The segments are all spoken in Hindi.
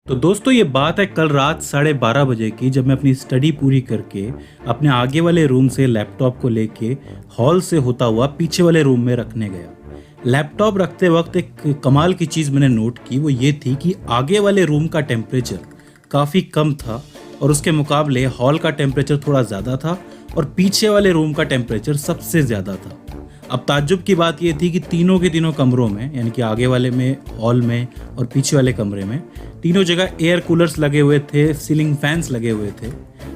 तो दोस्तों ये बात है कल रात 12:30 बजे की, जब मैं अपनी स्टडी पूरी करके अपने आगे वाले रूम से लैपटॉप को लेके हॉल से होता हुआ पीछे वाले रूम में रखने गया। लैपटॉप रखते वक्त एक कमाल की चीज़ मैंने नोट की, वो ये थी कि आगे वाले रूम का टेम्परेचर काफ़ी कम था और उसके मुकाबले हॉल का टेम्परेचर थोड़ा ज़्यादा था और पीछे वाले रूम का टेम्परेचर सबसे ज़्यादा था। अब ताज्जुब की बात यह थी कि तीनों के तीनों कमरों में, यानी कि आगे वाले में, हॉल में और पीछे वाले कमरे में, तीनों जगह एयर कूलर्स लगे हुए थे, सीलिंग फैंस लगे हुए थे,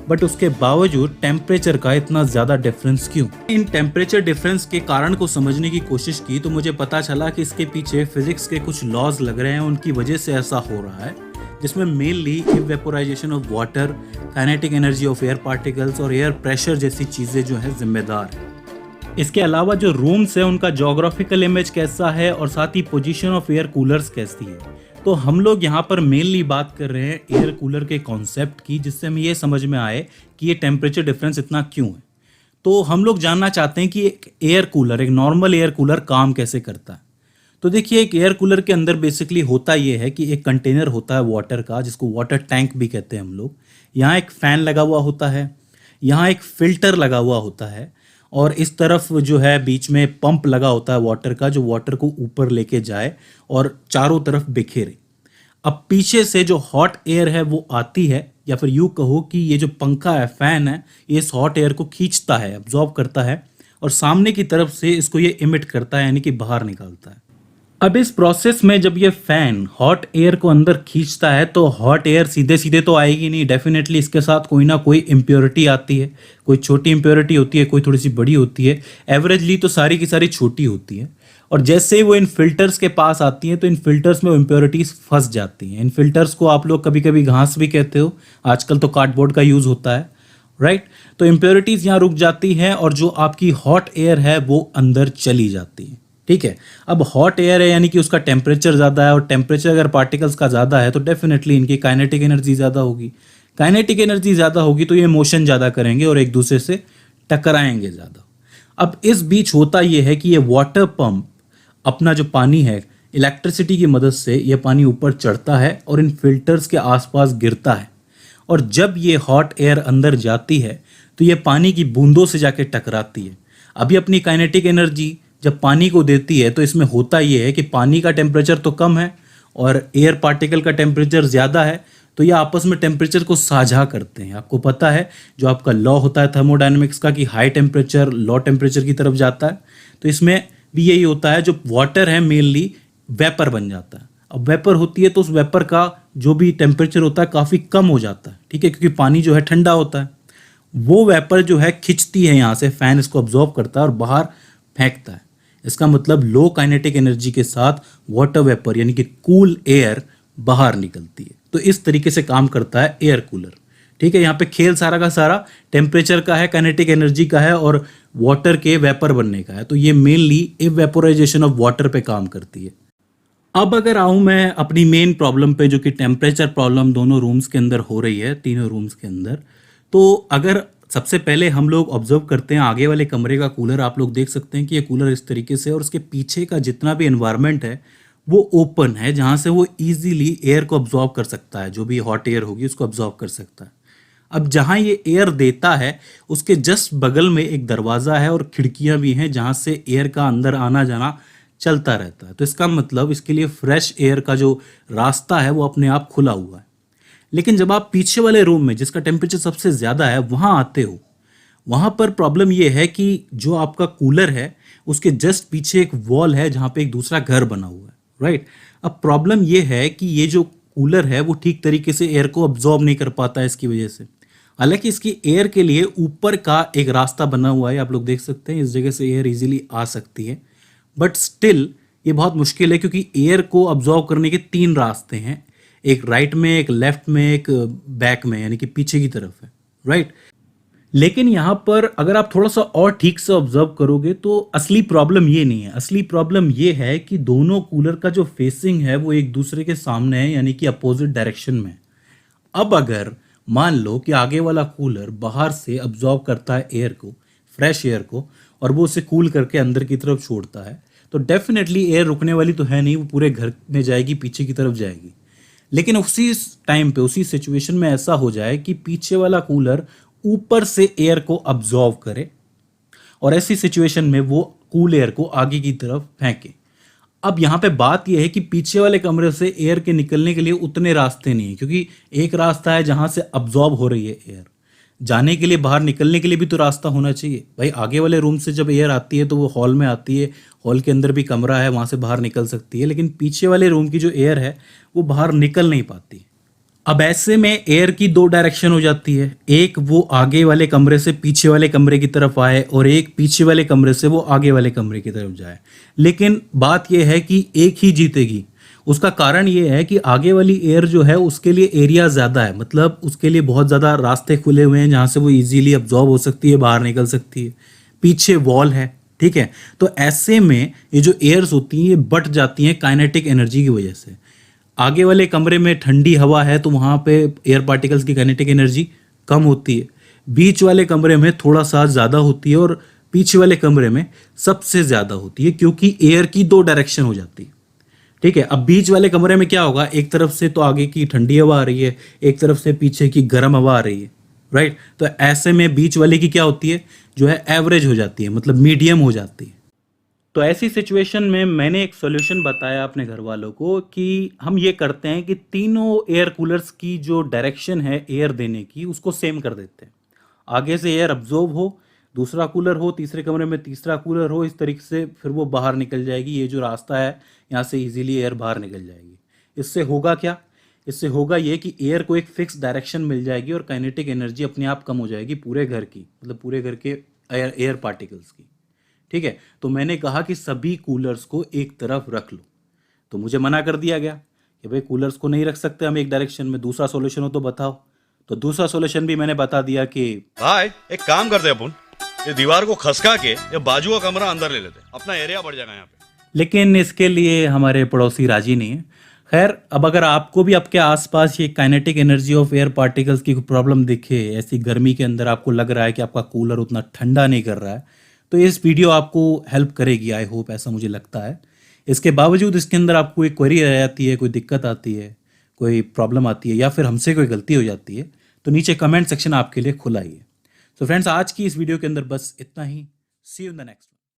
बट उसके बावजूद टेम्परेचर का इतना ज़्यादा डिफरेंस क्यों? इन टेम्परेचर डिफरेंस के कारण को समझने की कोशिश की तो मुझे पता चला कि इसके पीछे फिजिक्स के कुछ लॉज लग रहे हैं, उनकी वजह से ऐसा हो रहा है, जिसमें mainly evaporation of water, kinetic energy of air particles और एयर प्रेशर जैसी चीज़ें जो हैं जिम्मेदार हैं। इसके अलावा जो रूम्स है उनका जोग्राफिकल इमेज कैसा है और साथ ही पोजीशन ऑफ एयर कूलर्स कैसी है, तो हम लोग यहाँ पर मेनली बात कर रहे हैं एयर कूलर के कॉन्सेप्ट की, जिससे हमें ये समझ में आए कि ये टेम्परेचर डिफरेंस इतना क्यों है। तो हम लोग जानना चाहते हैं कि एक एयर कूलर, एक नॉर्मल एयर कूलर काम कैसे करता है। तो देखिए, एक एयर कूलर के अंदर बेसिकली होता ये है कि एक कंटेनर होता है वाटर का, जिसको वाटर टैंक भी कहते हैं हम लोग। यहाँ एक फ़ैन लगा हुआ होता है, यहाँ एक फ़िल्टर लगा हुआ होता है और इस तरफ जो है बीच में पंप लगा होता है वाटर का, जो वाटर को ऊपर लेके जाए और चारों तरफ बिखेरे। अब पीछे से जो हॉट एयर है वो आती है, या फिर यूँ कहो कि ये जो पंखा है, फैन है, ये इस हॉट एयर को खींचता है, अब्जॉर्ब करता है और सामने की तरफ से इसको ये इमिट करता है, यानी कि बाहर निकालता है। अब इस प्रोसेस में जब ये फैन हॉट एयर को अंदर खींचता है तो हॉट एयर सीधे सीधे तो आएगी नहीं, डेफिनेटली इसके साथ कोई ना कोई इम्प्योरिटी आती है। कोई छोटी इम्प्योरिटी होती है, कोई थोड़ी सी बड़ी होती है, एवरेजली तो सारी की सारी छोटी होती है। और जैसे ही वो इन फिल्टर्स के पास आती हैं तो इन फिल्टर्स में वो इम्प्योरिटीज फंस जाती हैं। इन फिल्टर्स को आप लोग कभी कभी घास भी कहते हो, आजकल तो कार्डबोर्ड का यूज़ होता है, राइट। तो इम्प्योरिटीज़ यहाँ रुक जाती हैं और जो आपकी हॉट एयर है वो अंदर चली जाती है, ठीक है। अब हॉट एयर है यानी कि उसका टेम्परेचर ज़्यादा है, और टेम्परेचर अगर पार्टिकल्स का ज़्यादा है तो डेफिनेटली इनकी काइनेटिक एनर्जी ज़्यादा होगी। काइनेटिक एनर्जी ज़्यादा होगी तो ये मोशन ज़्यादा करेंगे और एक दूसरे से टकराएंगे ज़्यादा। अब इस बीच होता ये है कि ये वाटर पंप अपना जो पानी है, इलेक्ट्रिसिटी की मदद से ये पानी ऊपर चढ़ता है और इन फिल्टर्स के आसपास गिरता है। और जब ये हॉट एयर अंदर जाती है तो ये पानी की बूंदों से जाके टकराती है। अभी अपनी काइनेटिक एनर्जी जब पानी को देती है तो इसमें होता ये है कि पानी का टेम्परेचर तो कम है और एयर पार्टिकल का टेम्परेचर ज़्यादा है, तो ये आपस में टेम्परेचर को साझा करते हैं। आपको पता है जो आपका लॉ होता है थर्मोडायनेमिक्स का कि हाई टेम्परेचर लो टेम्परेचर की तरफ जाता है, तो इसमें भी यही होता है। जो वाटर है मेनली वेपर बन जाता है। अब वेपर होती है तो उस वेपर का जो भी टेम्परेचर होता है काफ़ी कम हो जाता है, ठीक है, क्योंकि पानी जो है ठंडा होता है। वो वेपर जो है खिंचती है यहाँ से, फैन इसको ऑब्जॉर्व करता है और बाहर फेंकता है। इसका मतलब लो काइनेटिक एनर्जी के साथ वाटर वेपर यानी कि कूल एयर बाहर निकलती है। तो इस तरीके से काम करता है एयर कूलर, ठीक है। यहाँ पे खेल सारा का सारा टेम्परेचर का है, काइनेटिक एनर्जी का है और वाटर के वेपर बनने का है। तो ये मेनली इवेपोराइजेशन ऑफ वाटर पे काम करती है। अब अगर आऊँ मैं अपनी मेन प्रॉब्लम पे, जो कि टेम्परेचर प्रॉब्लम दोनों रूम्स के अंदर हो रही है, तीनों रूम्स के अंदर, तो अगर सबसे पहले हम लोग ऑब्जर्व करते हैं आगे वाले कमरे का कूलर, आप लोग देख सकते हैं कि ये कूलर इस तरीके से, और उसके पीछे का जितना भी एनवायरनमेंट है वो ओपन है, जहाँ से वो इजीली एयर को ऑब्जॉर्व कर सकता है, जो भी हॉट एयर होगी उसको ऑब्जॉर्व कर सकता है। अब जहाँ ये एयर देता है उसके जस्ट बगल में एक दरवाज़ा है और खिड़कियाँ भी हैं, जहाँ से एयर का अंदर आना जाना चलता रहता है। तो इसका मतलब इसके लिए फ्रेश एयर का जो रास्ता है वो अपने आप खुला हुआ है। लेकिन जब आप पीछे वाले रूम में, जिसका टेम्परेचर सबसे ज़्यादा है, वहाँ आते हो, वहाँ पर प्रॉब्लम ये है कि जो आपका कूलर है उसके जस्ट पीछे एक वॉल है जहाँ पे एक दूसरा घर बना हुआ है, राइट। अब प्रॉब्लम ये है कि ये जो कूलर है वो ठीक तरीके से एयर को अब्जॉर्ब नहीं कर पाता है इसकी वजह से। हालांकि इसकी एयर के लिए ऊपर का एक रास्ता बना हुआ है, आप लोग देख सकते हैं, इस जगह से एयर इजीली आ सकती है, बट स्टिल ये बहुत मुश्किल है क्योंकि एयर को अब्जॉर्ब करने के 3 रास्ते हैं, एक राइट में, एक लेफ्ट में, एक बैक में, यानी कि पीछे की तरफ है, राइट। लेकिन यहाँ पर अगर आप थोड़ा सा और ठीक से ऑब्जर्व करोगे तो असली प्रॉब्लम ये नहीं है। असली प्रॉब्लम ये है कि दोनों कूलर का जो फेसिंग है वो एक दूसरे के सामने है, यानी कि अपोजिट डायरेक्शन में। अब अगर मान लो कि आगे वाला कूलर बाहर से अब्जॉर्व करता है एयर को, फ्रेश एयर को, और वो उसे कूल करके अंदर की तरफ छोड़ता है, तो डेफिनेटली एयर रुकने वाली तो है नहीं, वो पूरे घर में जाएगी, पीछे की तरफ जाएगी। लेकिन उसी टाइम पे उसी सिचुएशन में ऐसा हो जाए कि पीछे वाला कूलर ऊपर से एयर को अब्जॉर्व करे और ऐसी सिचुएशन में वो कूल एयर को आगे की तरफ फेंके। अब यहाँ पे बात यह है कि पीछे वाले कमरे से एयर के निकलने के लिए उतने रास्ते नहीं है, क्योंकि एक रास्ता है जहाँ से अब्जॉर्ब हो रही है एयर, जाने के लिए बाहर निकलने के लिए भी तो रास्ता होना चाहिए भाई। आगे वाले रूम से जब एयर आती है तो वो हॉल में आती है, हॉल के अंदर भी कमरा है, वहाँ से बाहर निकल सकती है, लेकिन पीछे वाले रूम की जो एयर है वो बाहर निकल नहीं पाती। अब ऐसे में एयर की दो डायरेक्शन हो जाती है, एक वो आगे वाले कमरे से पीछे वाले कमरे की तरफ आए और एक पीछे वाले कमरे से वो आगे वाले कमरे की तरफ जाए। लेकिन बात यह है कि एक ही जीतेगी। उसका कारण ये है कि आगे वाली एयर जो है उसके लिए एरिया ज़्यादा है, मतलब उसके लिए बहुत ज़्यादा रास्ते खुले हुए हैं जहाँ से वो इजीली अब्जॉर्ब हो सकती है, बाहर निकल सकती है। पीछे वॉल है, ठीक है। तो ऐसे में ये जो एयर्स होती हैं ये बट जाती हैं काइनेटिक एनर्जी की वजह से। आगे वाले कमरे में ठंडी हवा है तो वहाँ पे एयर पार्टिकल्स की काइनेटिक एनर्जी कम होती है, बीच वाले कमरे में थोड़ा सा ज़्यादा होती है और पीछे वाले कमरे में सबसे ज़्यादा होती है, क्योंकि एयर की दो डायरेक्शन हो जाती है, ठीक है। अब बीच वाले कमरे में क्या होगा, एक तरफ से तो आगे की ठंडी हवा आ रही है, एक तरफ से पीछे की गर्म हवा आ रही है, राइट। तो ऐसे में बीच वाले की क्या होती है, जो है एवरेज हो जाती है, मतलब मीडियम हो जाती है। तो ऐसी सिचुएशन में मैंने एक सॉल्यूशन बताया अपने घर वालों को कि हम ये करते हैं कि तीनों एयर कूलर्स की जो डायरेक्शन है एयर देने की उसको सेम कर देते हैं। आगे से एयर अब्जॉर्ब हो, दूसरा कूलर हो, तीसरे कमरे में तीसरा कूलर हो, इस तरीके से फिर वो बाहर निकल जाएगी। ये जो रास्ता है यहाँ से इजीली एयर बाहर निकल जाएगी। इससे होगा क्या, इससे होगा ये कि एयर को एक फिक्स डायरेक्शन मिल जाएगी और काइनेटिक एनर्जी अपने आप कम हो जाएगी पूरे घर की, मतलब पूरे घर के एयर पार्टिकल्स की, ठीक है। तो मैंने कहा कि सभी कूलर्स को एक तरफ रख लो, तो मुझे मना कर दिया गया कि भाई कूलर्स को नहीं रख सकते हम एक डायरेक्शन में, दूसरा सॉल्यूशन हो तो बताओ। तो दूसरा सॉल्यूशन भी मैंने बता दिया कि भाई एक काम करते हैं अपन, ये दीवार को खसका के ये बाजू का कमरा अंदर ले लेते, अपना एरिया बढ़ जाएगा यहाँ पे। लेकिन इसके लिए हमारे पड़ोसी राजी नहीं है। खैर, अब अगर आपको भी आपके आसपास ये kinetic energy of air particles की प्रॉब्लम दिखे, ऐसी गर्मी के अंदर आपको लग रहा है कि आपका कूलर उतना ठंडा नहीं कर रहा है, तो इस वीडियो आपको हेल्प करेगी, आई होप, ऐसा मुझे लगता है। इसके बावजूद इसके अंदर आपको कोई क्वेरी रह जाती है, कोई दिक्कत आती है, कोई प्रॉब्लम आती है या फिर हमसे कोई गलती हो जाती है, तो नीचे कमेंट सेक्शन आपके लिए खुला ही है। सो फ्रेंड्स, आज की इस वीडियो के अंदर बस इतना ही। सी यू इन द नेक्स्ट।